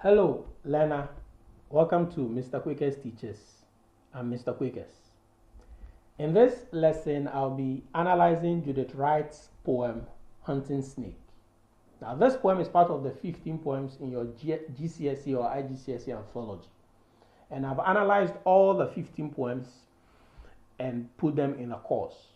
Hello, learner. Welcome to Mr. Quaker's Teachers. I'm Mr. Quakers. In this lesson, I'll be analyzing Judith Wright's poem, Hunting Snake. Now, this poem is part of the 15 poems in your GCSE or IGCSE anthology. And I've analyzed all the 15 poems and put them in a course.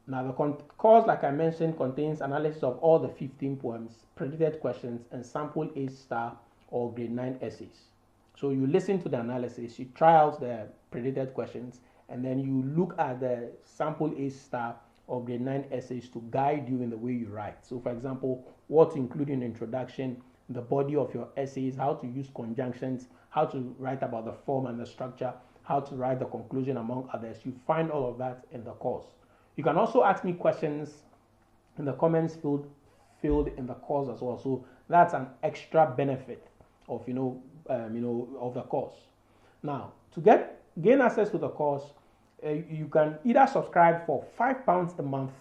Now, the course, like I mentioned, contains analysis of all the 15 poems, predicted questions, and sample A star or grade 9 essays. So you listen to the analysis, you try out the predicted questions, and then you look at the sample A star or grade 9 essays to guide you in the way you write. So for example, what to include in the introduction, the body of your essays, how to use conjunctions, how to write about the form and the structure, how to write the conclusion, among others. You find all of that in the course. You can also ask me questions in the comments field in the course as well. So that's an extra benefit of of the course. Now, to gain access to the course, you can either subscribe for £5 a month,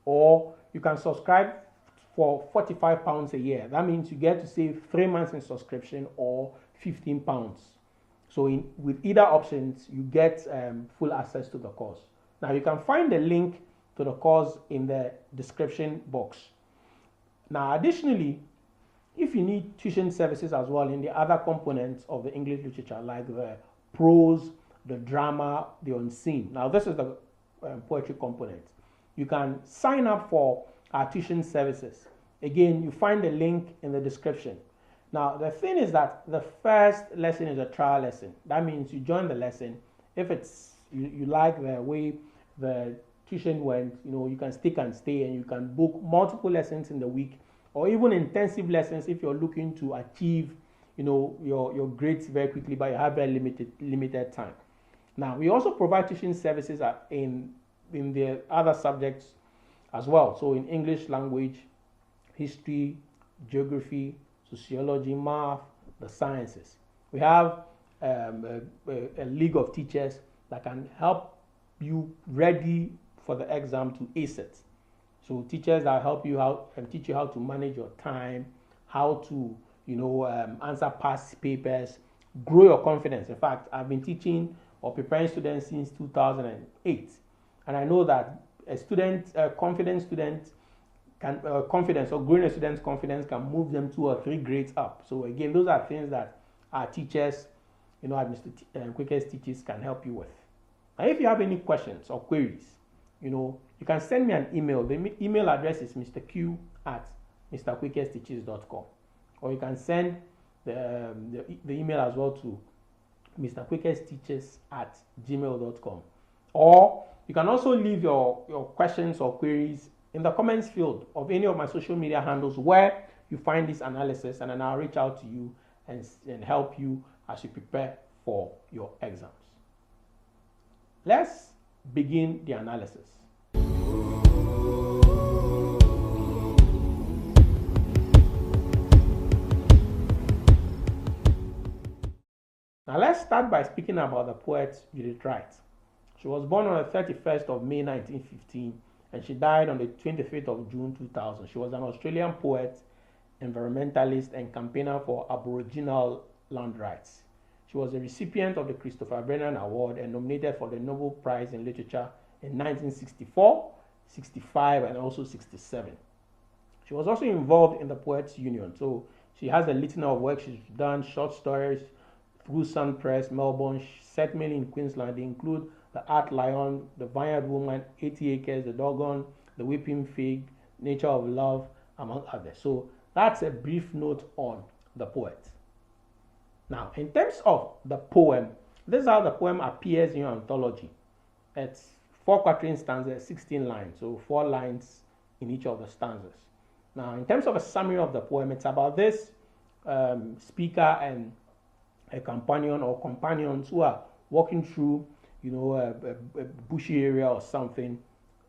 or you can subscribe for £45 a year. That means you get to save 3 months in subscription or £15. So with either options, you get full access to the course. Now you can find the link to the course in the description box. Now additionally, if you need tuition services as well in the other components of the English literature, like the prose, the drama, the unseen. Now this is the poetry component. You can sign up for our tuition services. Again, you find the link in the description. Now the thing is that the first lesson is a trial lesson. That means you join the lesson. If it's you like the way the tuition went, you can stick and stay, and you can book multiple lessons in the week, or even intensive lessons if you're looking to achieve your grades very quickly, but you have very limited time. Now we also provide tuition services in the other subjects as well. So in English language, history, geography, sociology, math, the sciences. We have a league of teachers that can help you ready for the exam to ace it. So teachers that help you out and teach you how to manage your time, how to answer past papers, grow your confidence. In fact, I've been teaching or preparing students since 2008, and I know that a confident student can confidence or growing a student's confidence can move them 2 or 3 grades up. So again, those are things that our teachers, at Mr. Quaker's Teachers, can help you with. Now, if you have any questions or queries, you can send me an email. The email address is mrq@mrquakersteachers.com, or you can send the email as well to mrquakersteachers@gmail.com, or you can also leave your questions or queries in the comments field of any of my social media handles where you find this analysis, and then I'll reach out to you and help you as you prepare for your exams. Let's begin the analysis. Now let's start by speaking about the poet Judith Wright. She was born on the 31st of May 1915, and she died on the 25th of June 2000. She was an Australian poet, environmentalist, and campaigner for Aboriginal land rights. She was a recipient of the Christopher Brennan Award and nominated for the Nobel Prize in Literature in 1964, 65, and also 67. She was also involved in the Poets Union. So she has a litany of work she's done, short stories through Sun Press, Melbourne, set mainly in Queensland. They include The Art Lion, The Vineyard Woman, 80 Acres, The Doggone, The Weeping Fig, Nature of Love, among others. So that's a brief note on the poet. Now, in terms of the poem, this is how the poem appears in your anthology. It's 4 quatrain stanzas, 16 lines, so 4 lines in each of the stanzas. Now, in terms of a summary of the poem, it's about this speaker and a companion or companions who are walking through, a bushy area or something.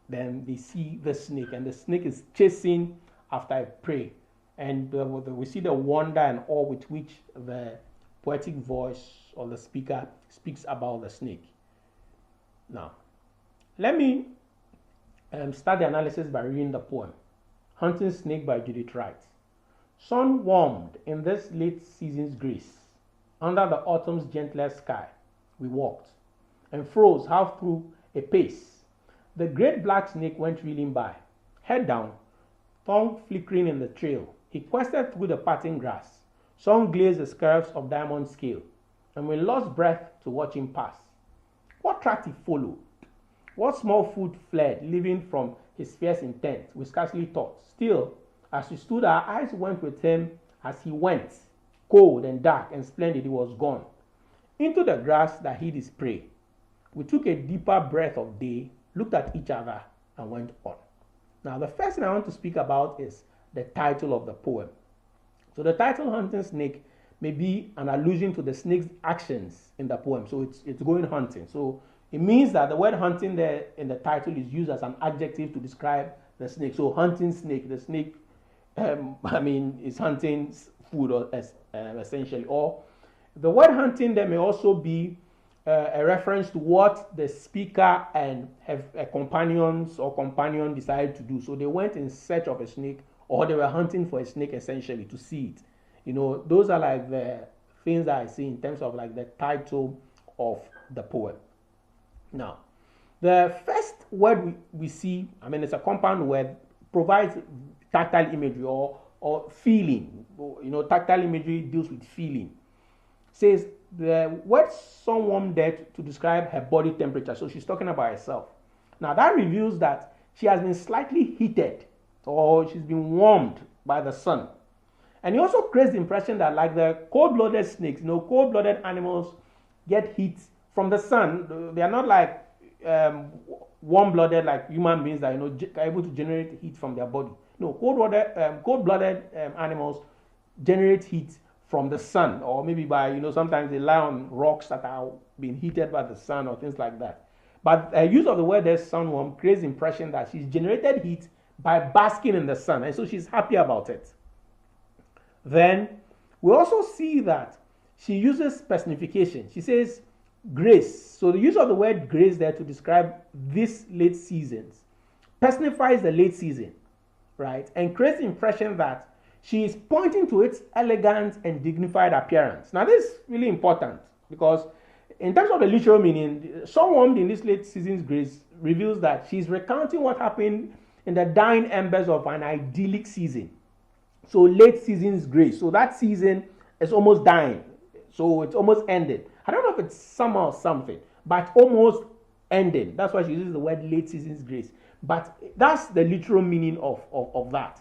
Then they see the snake, and the snake is chasing after a prey. And we see the wonder and awe with which the poetic voice or the speaker speaks about the snake. Now, let me start the analysis by reading the poem, Hunting Snake by Judith Wright. Sun warmed in this late season's grace. Under the autumn's gentlest sky, we walked and froze half through a pace. The great black snake went reeling by, head down, tongue flickering in the trail. He quested through the parting grass. Sun glazed the curves of diamond scale, and we lost breath to watch him pass. What track he followed, what small foot fled, leaving from his fierce intent, we scarcely thought. Still, as we stood, our eyes went with him as he went. Cold and dark and splendid, he was gone into the grass that hid his prey. We took a deeper breath of day, looked at each other, and went on. Now, the first thing I want to speak about is the title of the poem. So the title, Hunting Snake, may be an allusion to the snake's actions in the poem. So it's going hunting. So it means that the word hunting there in the title is used as an adjective to describe the snake. So hunting snake, the snake, is hunting food or essentially. Or the word hunting there may also be a reference to what the speaker and companion decided to do. So they went in search of a snake, or they were hunting for a snake essentially to see it. Those are like the things that I see in terms of like the title of the poem. Now, the first word we see, it's a compound word, provides tactile imagery or feeling. Tactile imagery deals with feeling. Says the word sun warmed there to describe her body temperature. So she's talking about herself. Now that reveals that she has been slightly heated or she's been warmed by the sun. And he also creates the impression that like the cold-blooded snakes, cold-blooded animals get heat from the sun. They are not like warm-blooded like human beings that are able to generate heat from their body. No, cold-blooded animals generate heat from the sun, or maybe by sometimes they lie on rocks that are being heated by the sun or things like that. But use of the word there, sunwarm, creates the impression that she's generated heat by basking in the sun, and so she's happy about it. Then we also see that she uses personification. She says grace. So the use of the word grace there to describe this late seasons personifies the late season, right? And creates the impression that she is pointing to its elegant and dignified appearance. Now this is really important because in terms of the literal meaning, sun warmed in this late season's grace reveals that she's recounting what happened in the dying embers of an idyllic season. So late season's grace. So that season is almost dying. So it's almost ended. I don't know if it's summer or something, but almost ending. That's why she uses the word late season's grace. But that's the literal meaning of that.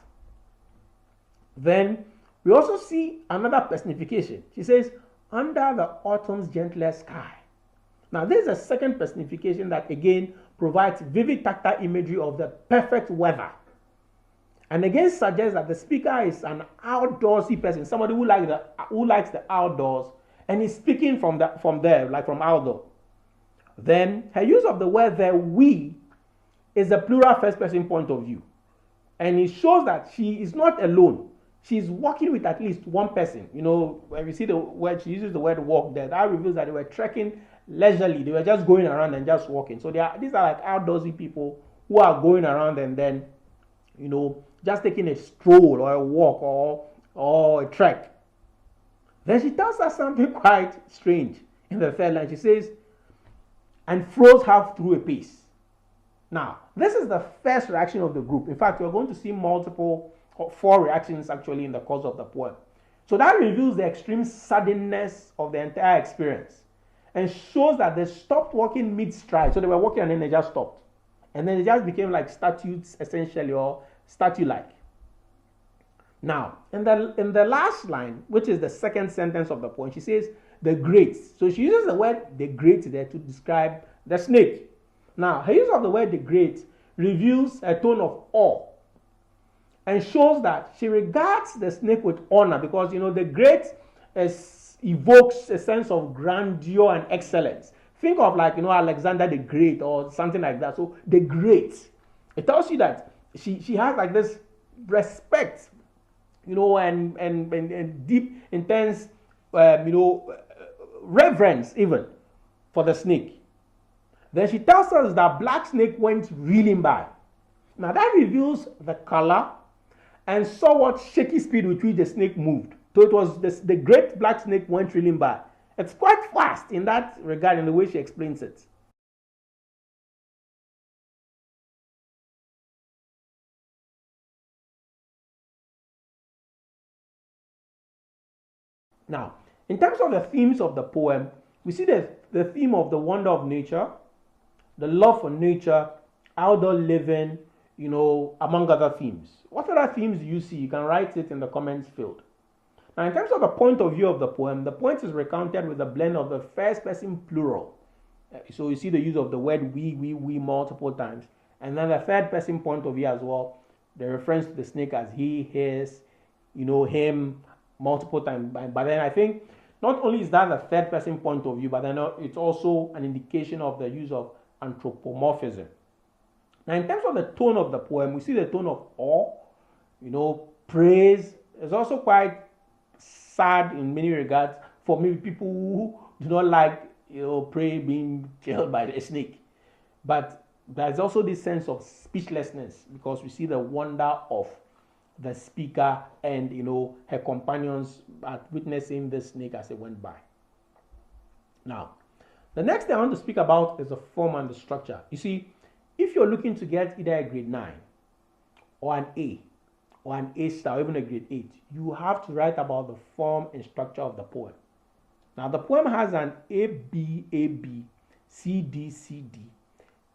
Then we also see another personification. She says, under the autumn's gentlest sky. Now this is a second personification that again provides vivid tactile imagery of the perfect weather. And again suggests that the speaker is an outdoorsy person, somebody who likes the outdoors, and is speaking from there, like from outdoor. Then her use of the word there, we, is a plural first person point of view. And it shows that she is not alone. She's working with at least one person. When we see the word, she uses the word walk there, that reveals that they were trekking leisurely. They were just going around and just walking. So these are like outdoorsy people who are going around and then, just taking a stroll or a walk or a trek. Then she tells us something quite strange in the third line. She says, and froze half through a pace. Now, this is the first reaction of the group. In fact, we're going to see four reactions actually in the course of the poem. So that reveals the extreme suddenness of the entire experience and shows that they stopped walking mid-stride. So they were walking and then they just stopped. And then they just became like statues essentially, or statue-like. Now, in the last line, which is the second sentence of the poem, she says, the great. So she uses the word the great there to describe the snake. Now, her use of the word the great reveals a tone of awe and shows that she regards the snake with honor because, the great evokes a sense of grandeur and excellence. Think of like, Alexander the Great or something like that. So the great, it tells you that she has like this respect, and deep, intense, reverence even for the snake. Then she tells us that black snake went reeling by. Now that reveals the color and saw what shaky speed with which the snake moved. So it was the great black snake went reeling by. It's quite fast in that regard, in the way she explains it. Now, in terms of the themes of the poem, we see the theme of the wonder of nature, the love for nature, outdoor living, among other themes. What other themes do you see? You can write it in the comments field. Now, in terms of the point of view of the poem is recounted with a blend of the first person plural. So you see the use of the word we multiple times. And then the third person point of view as well, the reference to the snake as he, his, him, multiple times. But then I think not only is that the third person point of view, but then it's also an indication of the use of anthropomorphism. Now, in terms of the tone of the poem, we see the tone of awe, praise. It's also quite sad in many regards for maybe people who do not like, prey being killed by a snake. But there's also this sense of speechlessness because we see the wonder of the speaker and her companions at witnessing the snake as it went by. Now, the next thing I want to speak about is the form and the structure. You see, if you're looking to get either a grade 9 or an A or an A star or even a grade 8, you have to write about the form and structure of the poem. Now, the poem has an A B A B C D C D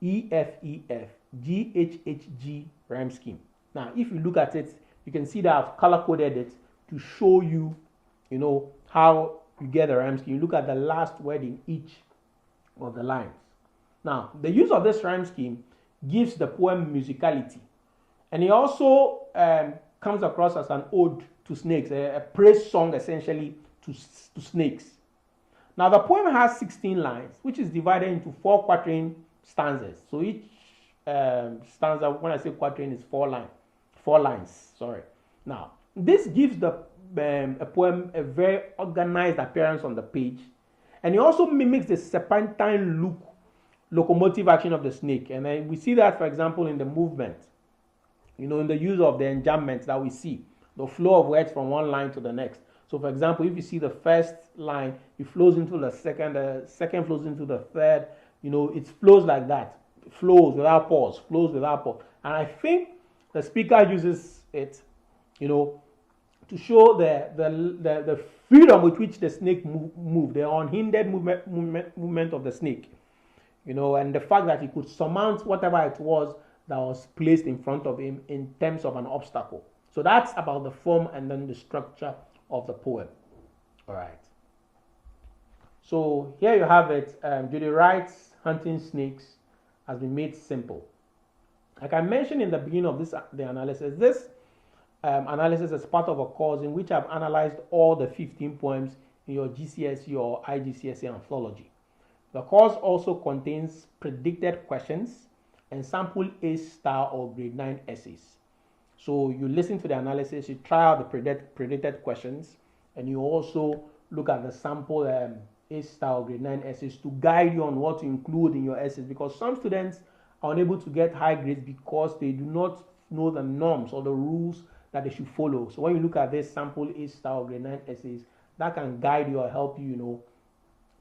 E F E F G H H G rhyme scheme. Now, if you look at it, you can see that I've color coded it to show you, how you get the rhyme scheme. You look at the last word in each of the lines. Now, the use of this rhyme scheme gives the poem musicality, and it also comes across as an ode to snakes, a praise song essentially to snakes. Now, the poem has 16 lines, which is divided into 4 quatrain stanzas. So each stanza, when I say quatrain, is 4 lines. Sorry. Now, this gives the a poem a very organized appearance on the page, and it also mimics the serpentine locomotive action of the snake. And then we see that, for example, in the movement, in the use of the enjambment that we see, the flow of words from one line to the next. So, for example, if you see the first line, it flows into the second flows into the third. It flows like that. It flows without pause. And I think the speaker uses it, to show the freedom with which the snake moved, the unhindered movement of the snake, and the fact that he could surmount whatever it was that was placed in front of him in terms of an obstacle. So that's about the form and then the structure of the poem. All right. So here you have it. Judith Wright's Hunting Snakes has been made simple. Like I mentioned in the beginning of the analysis, this analysis is part of a course in which I've analyzed all the 15 poems in your GCSE or IGCSE anthology. The course also contains predicted questions and sample A star or grade 9 essays. So you listen to the analysis, you try out the predicted questions, and you also look at the sample A star or grade 9 essays to guide you on what to include in your essays, because some students are unable to get high grades because they do not know the norms or the rules that they should follow. So when you look at this sample A star or grade 9 essays, that can guide you or help you,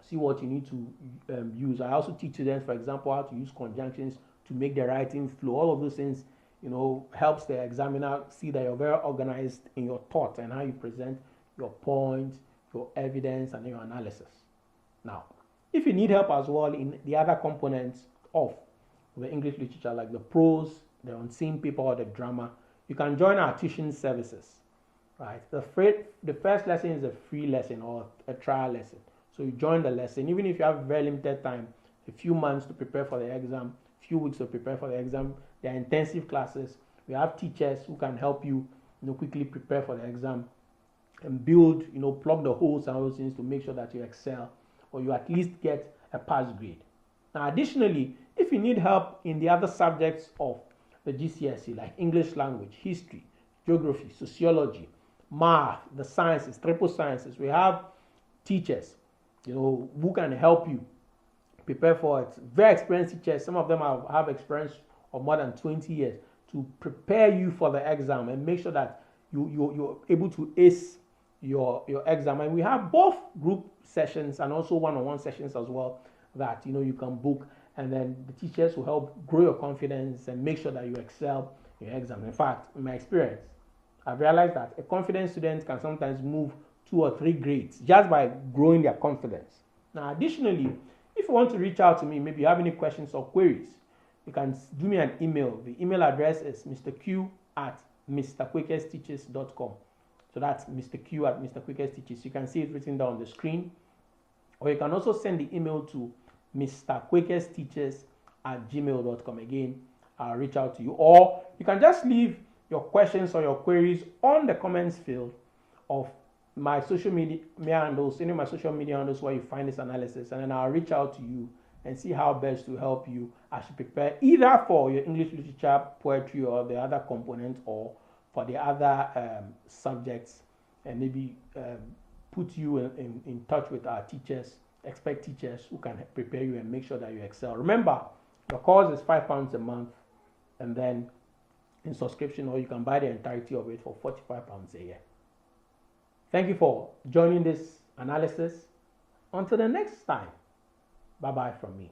see what you need to use. I also teach students, for example, how to use conjunctions to make the writing flow. All of those things, helps the examiner see that you're very organized in your thought and how you present your point, your evidence, and your analysis. Now, if you need help as well in the other components of the English literature, like the prose, the unseen paper, or the drama, you can join our tuition services. Right? The first lesson is a free lesson or a trial lesson. So you join the lesson, even if you have very limited time, a few months to prepare for the exam, a few weeks to prepare for the exam. They are intensive classes. We have teachers who can help you, quickly prepare for the exam and build, plug the holes and all those things to make sure that you excel or you at least get a pass grade. Now, additionally, if you need help in the other subjects of the GCSE, like English language, history, geography, sociology, math, the sciences, triple sciences, we have teachers, who can help you prepare for it. Very experienced teachers. Some of them have experience of more than 20 years to prepare you for the exam and make sure that you're able to ace your exam. And we have both group sessions and also one-on-one sessions as well that you can book, and then the teachers will help grow your confidence and make sure that you excel in your exam. In fact, in my experience, I've realized that a confident student can sometimes move 2 or 3 grades just by growing their confidence. Now, additionally, if you want to reach out to me, maybe you have any questions or queries, you can do me an email. The email address is mrq@mrquakersteaches.com. So that's mrq@mrquakersteaches. You can see it written down on the screen. Or you can also send the email to mrquakersteaches@gmail.com. Again, I'll reach out to you. Or you can just leave your questions or your queries on the comments field of my social media handles, any of my social media handles where you find this analysis, and then I'll reach out to you and see how best to help you as you prepare either for your English literature, poetry, or the other component, or for the other subjects, and maybe put you in touch with our teachers, expert teachers who can prepare you and make sure that you excel. Remember, the course is £5 a month, and then in subscription, or you can buy the entirety of it for £45 a year. Thank you for joining this analysis. Until the next time, bye-bye from me.